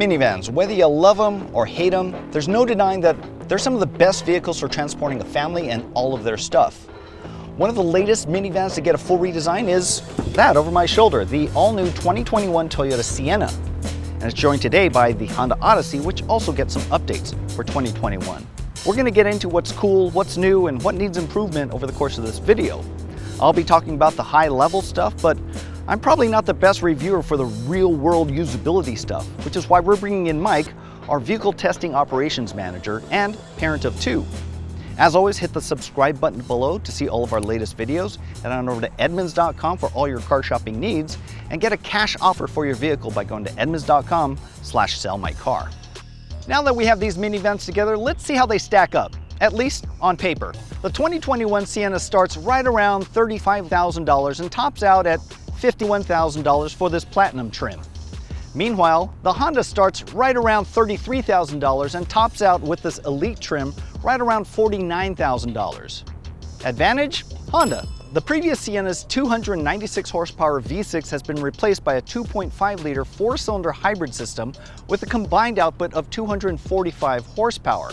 Minivans, whether you love them or hate them, there's no denying that they're some of the best vehicles for transporting a family and all of their stuff. One of the latest minivans to get a full redesign is that over my shoulder, the all-new 2021 Toyota Sienna. And it's joined today by the Honda Odyssey, which also gets some updates for 2021. We're going to get into what's cool, what's new, and what needs improvement over the course of this video. I'll be talking about the high-level stuff, but I'm probably not the best reviewer for the real-world usability stuff, which is why we're bringing in Mike, our vehicle testing operations manager and parent of two. As always, hit the subscribe button below to see all of our latest videos, and on over to Edmunds.com for all your car shopping needs, and get a cash offer for your vehicle by going to Edmunds.com/sellmycar. Now that we have these minivans together, let's see how they stack up, at least on paper. The 2021 Sienna starts right around $35,000 and tops out at $51,000 for this platinum trim. Meanwhile, the Honda starts right around $33,000 and tops out with this elite trim right around $49,000. Advantage? Honda. The previous Sienna's 296 horsepower V6 has been replaced by a 2.5-liter four-cylinder hybrid system with a combined output of 245 horsepower.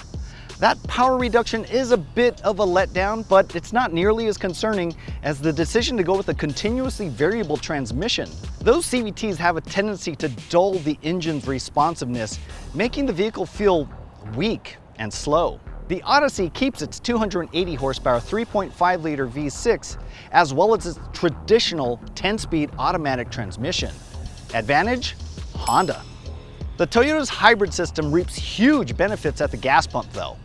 That power reduction is a bit of a letdown, but it's not nearly as concerning as the decision to go with a continuously variable transmission. Those CVTs have a tendency to dull the engine's responsiveness, making the vehicle feel weak and slow. The Odyssey keeps its 280 horsepower 3.5-liter V6, as well as its traditional 10-speed automatic transmission. Advantage? Honda. The Toyota's hybrid system reaps huge benefits at the gas pump though,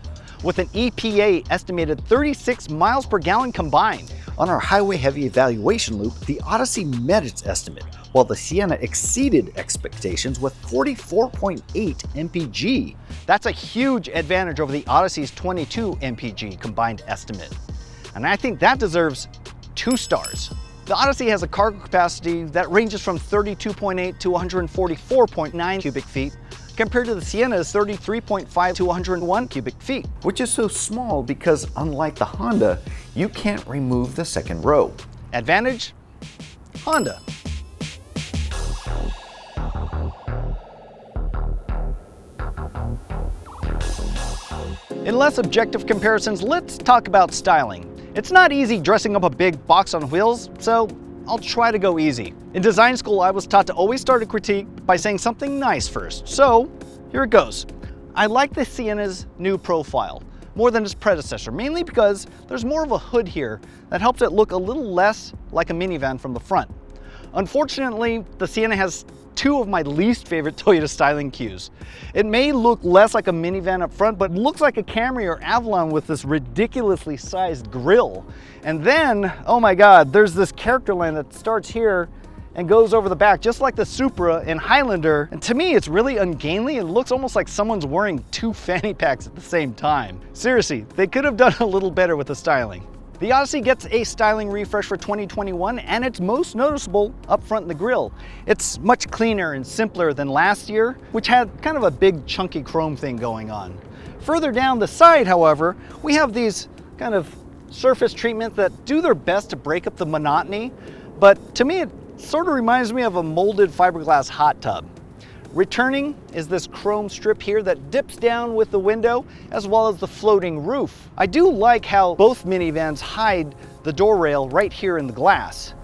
with an EPA estimated 36 miles per gallon combined. On our highway heavy evaluation loop, the Odyssey met its estimate, while the Sienna exceeded expectations with 44.8 mpg. That's a huge advantage over the Odyssey's 22 mpg combined estimate. And I think that deserves 2 stars. The Odyssey has a cargo capacity that ranges from 32.8 to 144.9 cubic feet, compared to the Sienna's 33.5 to 101 cubic feet. Which is so small because, unlike the Honda, you can't remove the second row. Advantage? Honda. In less objective comparisons, let's talk about styling. It's not easy dressing up a big box on wheels, so I'll try to go easy. In design school, I was taught to always start a critique by saying something nice first, so here it goes. I like the Sienna's new profile more than its predecessor, mainly because there's more of a hood here that helps it look a little less like a minivan from the front. Unfortunately, the Sienna has 2 of my least favorite Toyota styling cues. It may look less like a minivan up front, but it looks like a Camry or Avalon with this ridiculously sized grille. And then, oh my God, there's this character line that starts here and goes over the back, just like the Supra and Highlander. And to me, it's really ungainly and looks almost like someone's wearing 2 fanny packs at the same time. Seriously, they could have done a little better with the styling. The Odyssey gets a styling refresh for 2021, and it's most noticeable up front in the grille. It's much cleaner and simpler than last year, which had kind of a big chunky chrome thing going on. Further down the side, however, we have these kind of surface treatments that do their best to break up the monotony, but to me it sort of reminds me of a molded fiberglass hot tub. Returning is this chrome strip here that dips down with the window, as well as the floating roof. I do like how both minivans hide the door rail right here in the glass.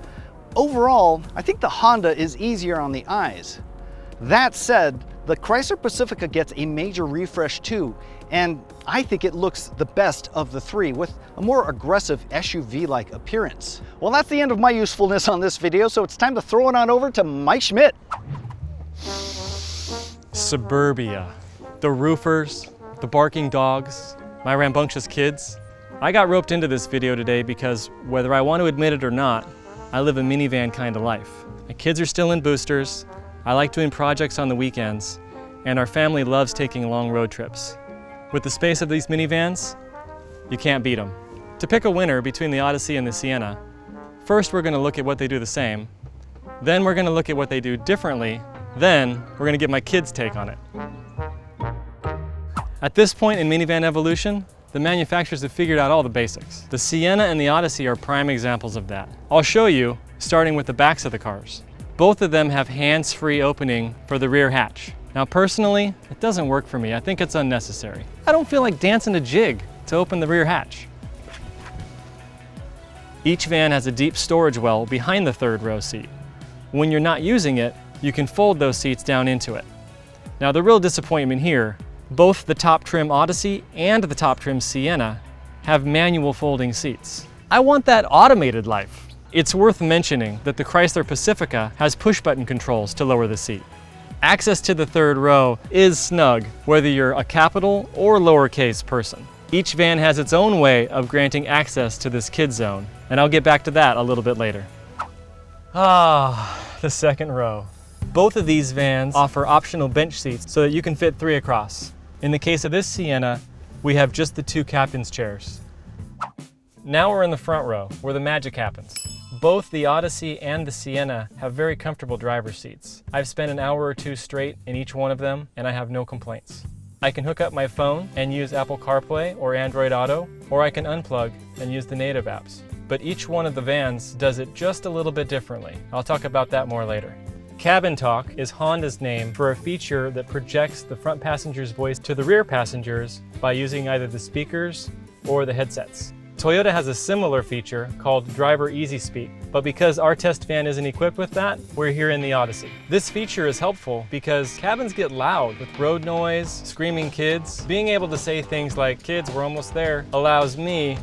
Overall, I think the Honda is easier on the eyes. That said, the Chrysler Pacifica gets a major refresh too, and I think it looks the best of the 3 with a more aggressive SUV-like appearance. Well, that's the end of my usefulness on this video, so it's time to throw it on over to Mike Schmidt. Suburbia, the roofers, the barking dogs, my rambunctious kids. I got roped into this video today because, whether I want to admit it or not, I live a minivan kind of life. My kids are still in boosters, I like doing projects on the weekends, and our family loves taking long road trips. With the space of these minivans, you can't beat them. To pick a winner between the Odyssey and the Sienna, first we're going to look at what they do the same, then we're going to look at what they do differently, then we're going to get my kids' take on it. At this point in minivan evolution, the manufacturers have figured out all the basics. The Sienna and the Odyssey are prime examples of that. I'll show you, starting with the backs of the cars. Both of them have hands-free opening for the rear hatch. Now personally, it doesn't work for me. I think it's unnecessary. I don't feel like dancing a jig to open the rear hatch. Each van has a deep storage well behind the third row seat. When you're not using it, you can fold those seats down into it. Now the real disappointment here, both the top trim Odyssey and the top trim Sienna have manual folding seats. I want that automated life. It's worth mentioning that the Chrysler Pacifica has push button controls to lower the seat. Access to the third row is snug, whether you're a capital or lowercase person. Each van has its own way of granting access to this kid zone, and I'll get back to that a little bit later. The second row. Both of these vans offer optional bench seats so that you can fit 3 across. In the case of this Sienna, we have just the 2 captain's chairs. Now we're in the front row, where the magic happens. Both the Odyssey and the Sienna have very comfortable driver's seats. I've spent an hour or 2 straight in each one of them, and I have no complaints. I can hook up my phone and use Apple CarPlay or Android Auto, or I can unplug and use the native apps. But each one of the vans does it just a little bit differently. I'll talk about that more later. Cabin Talk is Honda's name for a feature that projects the front passenger's voice to the rear passengers by using either the speakers or the headsets. Toyota has a similar feature called Driver Easy Speak, but because our test van isn't equipped with that, we're here in the Odyssey. This feature is helpful because cabins get loud with road noise, screaming kids. Being able to say things like, "Kids, we're almost there," allows me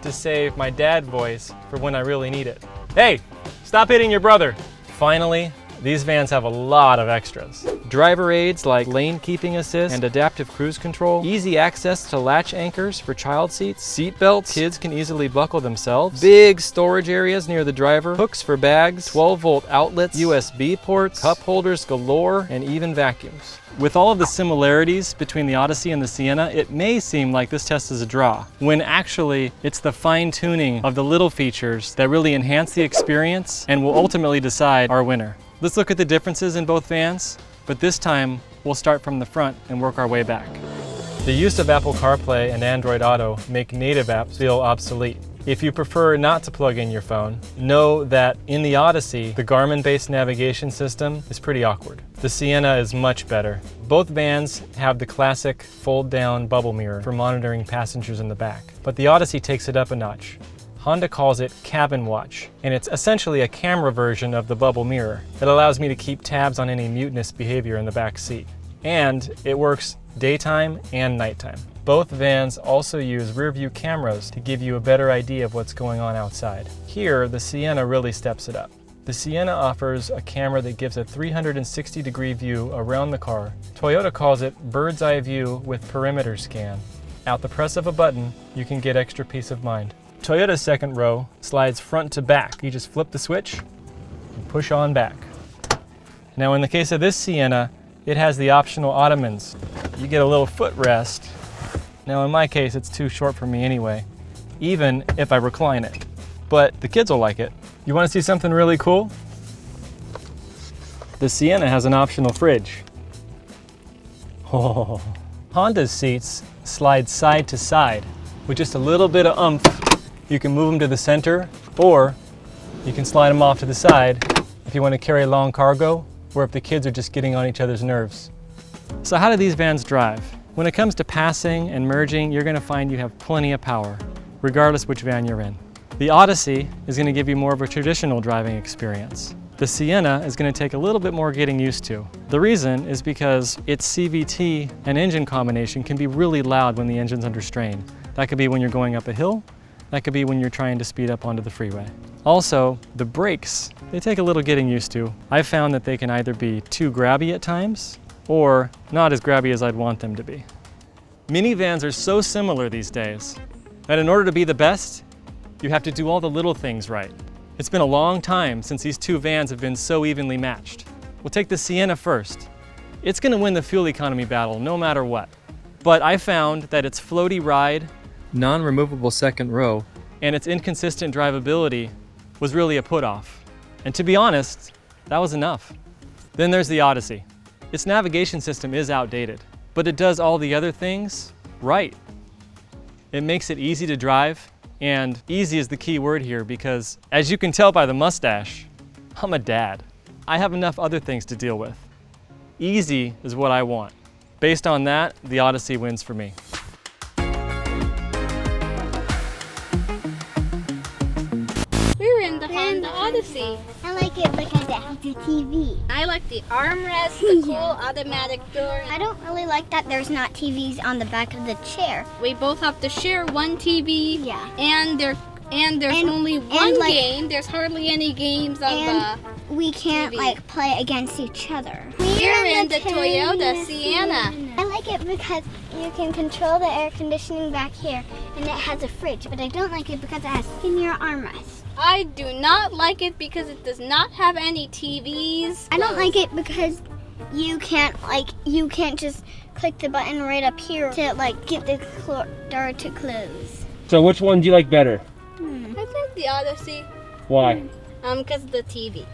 to save my dad voice for when I really need it. "Hey, stop hitting your brother." Finally, these vans have a lot of extras. Driver aids like lane keeping assist and adaptive cruise control, easy access to latch anchors for child seats, seat belts kids can easily buckle themselves, big storage areas near the driver, hooks for bags, 12-volt outlets, USB ports, cup holders galore, and even vacuums. With all of the similarities between the Odyssey and the Sienna, it may seem like this test is a draw, when actually it's the fine-tuning of the little features that really enhance the experience and will ultimately decide our winner. Let's look at the differences in both vans, but this time we'll start from the front and work our way back. The use of Apple CarPlay and Android Auto make native apps feel obsolete. If you prefer not to plug in your phone, know that in the Odyssey, the Garmin-based navigation system is pretty awkward. The Sienna is much better. Both vans have the classic fold-down bubble mirror for monitoring passengers in the back, but the Odyssey takes it up a notch. Honda calls it Cabin Watch, and it's essentially a camera version of the bubble mirror. It allows me to keep tabs on any mutinous behavior in the back seat. And it works daytime and nighttime. Both vans also use rear view cameras to give you a better idea of what's going on outside. Here, the Sienna really steps it up. The Sienna offers a camera that gives a 360-degree view around the car. Toyota calls it bird's eye view with perimeter scan. At the press of a button, you can get extra peace of mind. Toyota's second row slides front to back. You just flip the switch and push on back. Now in the case of this Sienna, it has the optional ottomans. You get a little footrest. Now in my case, it's too short for me anyway, even if I recline it. But the kids will like it. You want to see something really cool? The Sienna has an optional fridge. Oh. Honda's seats slide side to side with just a little bit of oomph. You can move them to the center, or you can slide them off to the side if you want to carry long cargo, or if the kids are just getting on each other's nerves. So how do these vans drive? When it comes to passing and merging, you're going to find you have plenty of power, regardless which van you're in. The Odyssey is going to give you more of a traditional driving experience. The Sienna is going to take a little bit more getting used to. The reason is because its CVT and engine combination can be really loud when the engine's under strain. That could be when you're going up a hill. That could be when you're trying to speed up onto the freeway. Also, the brakes, they take a little getting used to. I've found that they can either be too grabby at times, or not as grabby as I'd want them to be. Minivans are so similar these days that in order to be the best, you have to do all the little things right. It's been a long time since these two vans have been so evenly matched. We'll take the Sienna first. It's gonna win the fuel economy battle no matter what. But I found that its floaty ride, non-removable second row, and its inconsistent drivability was really a put-off. And to be honest, that was enough. Then there's the Odyssey. Its navigation system is outdated, but it does all the other things right. It makes it easy to drive, and easy is the key word here because, as you can tell by the mustache, I'm a dad. I have enough other things to deal with. Easy is what I want. Based on that, the Odyssey wins for me. We're in the Honda Odyssey. I like it because it has a TV. I like the armrest, the cool automatic door. I don't really like that there's not TVs on the back of the chair. We both have to share one TV. Yeah. And there's only one game. There's hardly any games on And we can't TV. like play against each other. We're in the Toyota Sienna. I like it because you can control the air conditioning back here and it has a fridge, but I don't like it because it has skinnier armrests. I do not like it because it does not have any TVs. I don't like it because you can't just click the button right up here to like get the door to close. So which one do you like better? I think the Odyssey. Why? Because of the TV.